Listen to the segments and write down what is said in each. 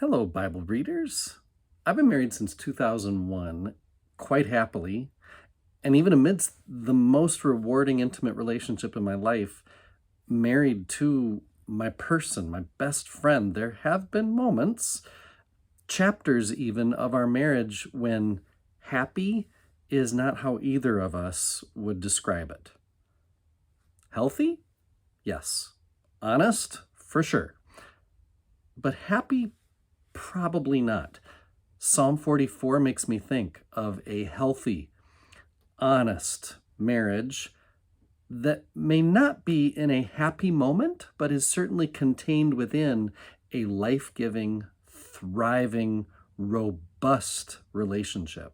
Hello, Bible readers. I've been married since 2001, quite happily, and even amidst the most rewarding, intimate relationship in my life, married to my person, my best friend, there have been moments, chapters even, of our marriage when happy is not how either of us would describe it. Healthy? Yes. Honest? For sure. But happy? Probably not. Psalm 44 makes me think of a healthy, honest marriage that may not be in a happy moment, but is certainly contained within a life-giving, thriving, robust relationship.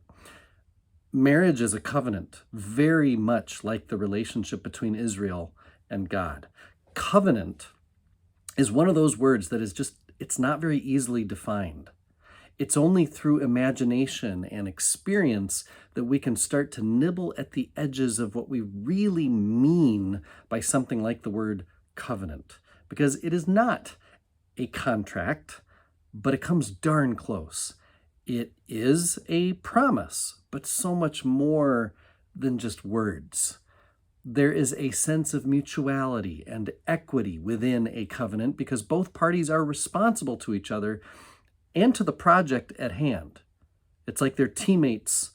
Marriage is a covenant, very much like the relationship between Israel and God. Covenant is one of those words that is just, it's not very easily defined. It's only through imagination and experience that we can start to nibble at the edges of what we really mean by something like the word covenant. Because it is not a contract, but it comes darn close. It is a promise, but so much more than just words. There is a sense of mutuality and equity within a covenant because both parties are responsible to each other and to the project at hand. It's like they're teammates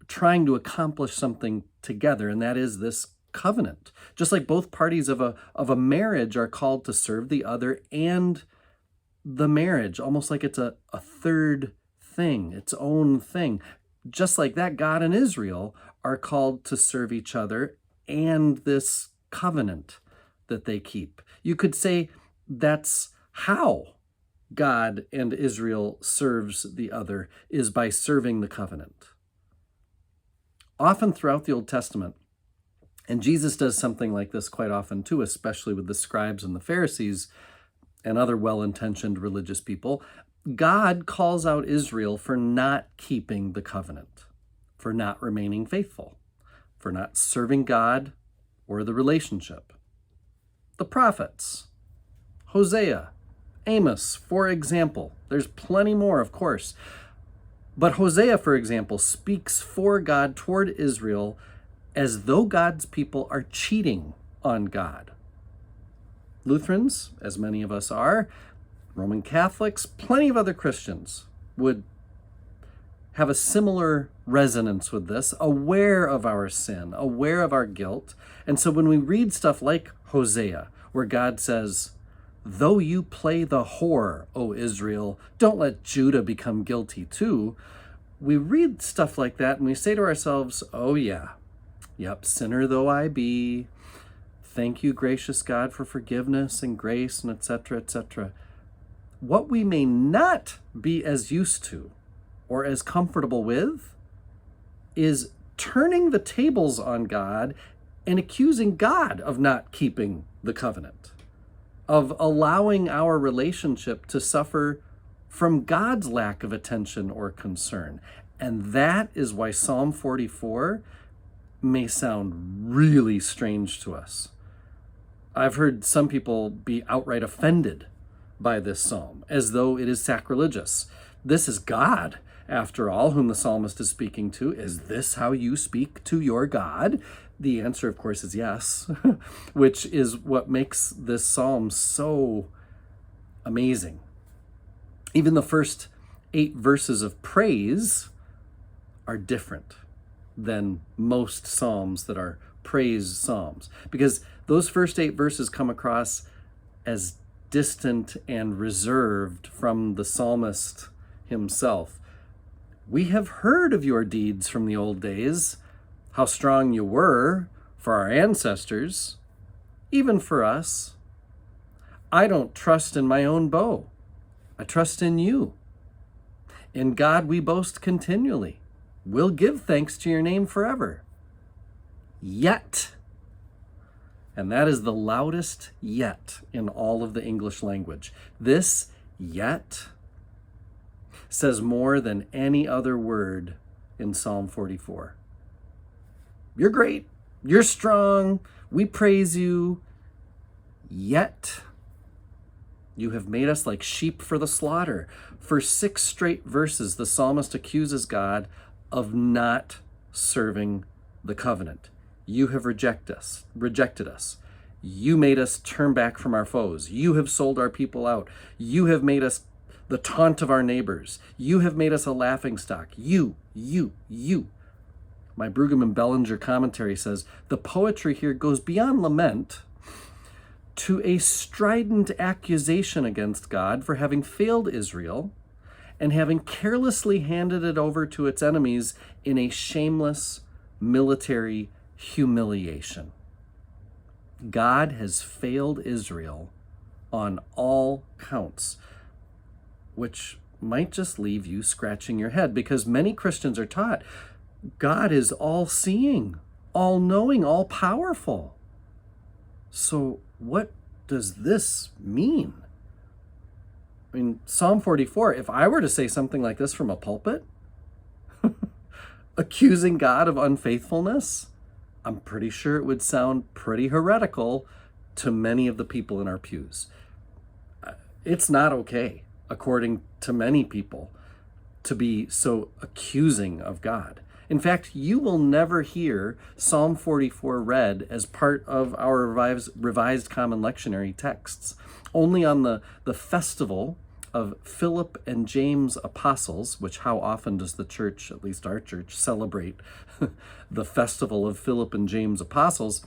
trying to accomplish something together, and that is this covenant. Just like both parties of a marriage are called to serve the other and the marriage, almost like it's a third thing, its own thing. Just like that, God and Israel are called to serve each other and this covenant that they keep. You could say that's how God and Israel serves the other, is by serving the covenant. Often throughout the Old Testament, and Jesus does something like this quite often too, especially with the scribes and the Pharisees and other well-intentioned religious people, God calls out Israel for not keeping the covenant, for not remaining faithful, for not serving God or the relationship. The prophets, Hosea, Amos, for example. There's plenty more, of course. But Hosea, for example, speaks for God toward Israel as though God's people are cheating on God. Lutherans, as many of us are, Roman Catholics, plenty of other Christians would have a similar resonance with this, aware of our sin, aware of our guilt. And so when we read stuff like Hosea, where God says, "Though you play the whore, O Israel, don't let Judah become guilty too," we read stuff like that and we say to ourselves, oh yeah, yep, sinner though I be, thank you, gracious God, for forgiveness and grace and etc., etc. What we may not be as used to or as comfortable with is turning the tables on God and accusing God of not keeping the covenant, of allowing our relationship to suffer from God's lack of attention or concern. And that is why Psalm 44 may sound really strange to us. I've heard some people be outright offended by this psalm, as though it is sacrilegious. This is God, after all, whom the psalmist is speaking to. Is this how you speak to your God? The answer, of course, is yes, which is what makes this psalm so amazing. Even the first 8 verses of praise are different than most psalms that are praise psalms, because those first 8 verses come across as distant and reserved from the psalmist himself. We have heard of your deeds from the old days, how strong you were for our ancestors, even for us. I don't trust in my own bow. I trust in you. In God we boast continually. We'll give thanks to your name forever. Yet, and that is the loudest yet in all of the English language. This yet says more than any other word in Psalm 44. You're great. You're strong. We praise you. Yet You have made us like sheep for the slaughter. For 6 straight verses, the psalmist accuses God of not serving the covenant. You have rejected us. You made us turn back from our foes. You have sold our people out. You have made us the taunt of our neighbors. You have made us a laughingstock. You. My Brueggemann and Bellinger commentary says, the poetry here goes beyond lament to a strident accusation against God for having failed Israel and having carelessly handed it over to its enemies in a shameless military humiliation. God has failed Israel on all counts, which might just leave you scratching your head, because many Christians are taught God is all-seeing, all-knowing, all-powerful. So what does this mean? I mean, Psalm 44, if I were to say something like this from a pulpit, accusing God of unfaithfulness, I'm pretty sure it would sound pretty heretical to many of the people in our pews. It's not okay, according to many people, to be so accusing of God. In fact, you will never hear Psalm 44 read as part of our revised common lectionary texts. Only on the festival of Philip and James apostles, which how often does the church, at least our church, celebrate the festival of Philip and James apostles?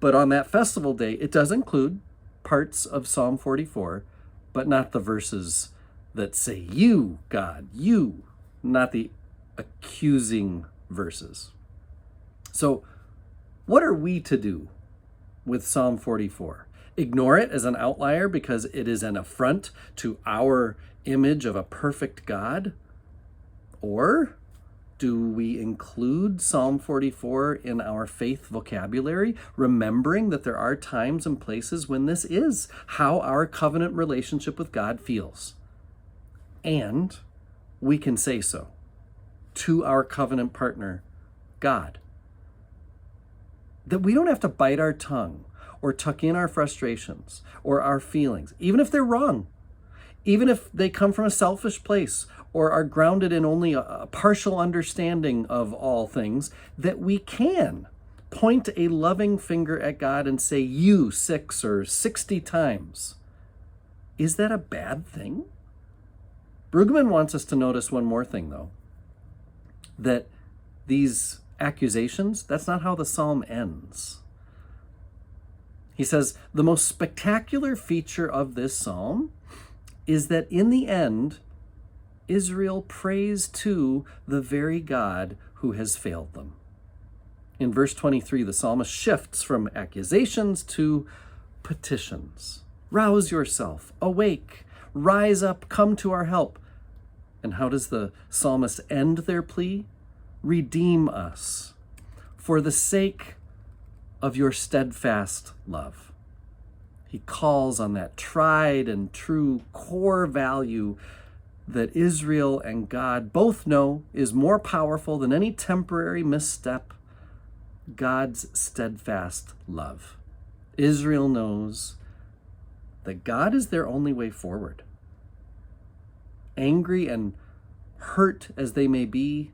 But on that festival day, it does include parts of Psalm 44, but not the verses that say, you, God, you, not the accusing verses. So what are we to do with Psalm 44? Ignore it as an outlier because it is an affront to our image of a perfect God? Or do we include Psalm 44 in our faith vocabulary, remembering that there are times and places when this is how our covenant relationship with God feels? And we can say so to our covenant partner, God. That we don't have to bite our tongue or tuck in our frustrations or our feelings, even if they're wrong, even if they come from a selfish place or are grounded in only a partial understanding of all things, that we can point a loving finger at God and say, you 6 or 60 times. Is that a bad thing? Brueggemann wants us to notice one more thing, though, that these accusations, that's not how the psalm ends. He says, the most spectacular feature of this psalm is that in the end, Israel prays to the very God who has failed them. In verse 23, the psalmist shifts from accusations to petitions. Rouse yourself, awake, rise up, come to our help. And how does the psalmist end their plea? Redeem us for the sake of your steadfast love. He calls on that tried and true core value that Israel and God both know is more powerful than any temporary misstep: God's steadfast love. Israel knows that God is their only way forward. Angry and hurt as they may be,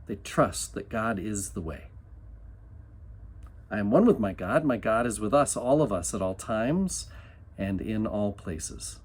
they trust that God is the way. I am one with my God. My God is with us, all of us, at all times and in all places.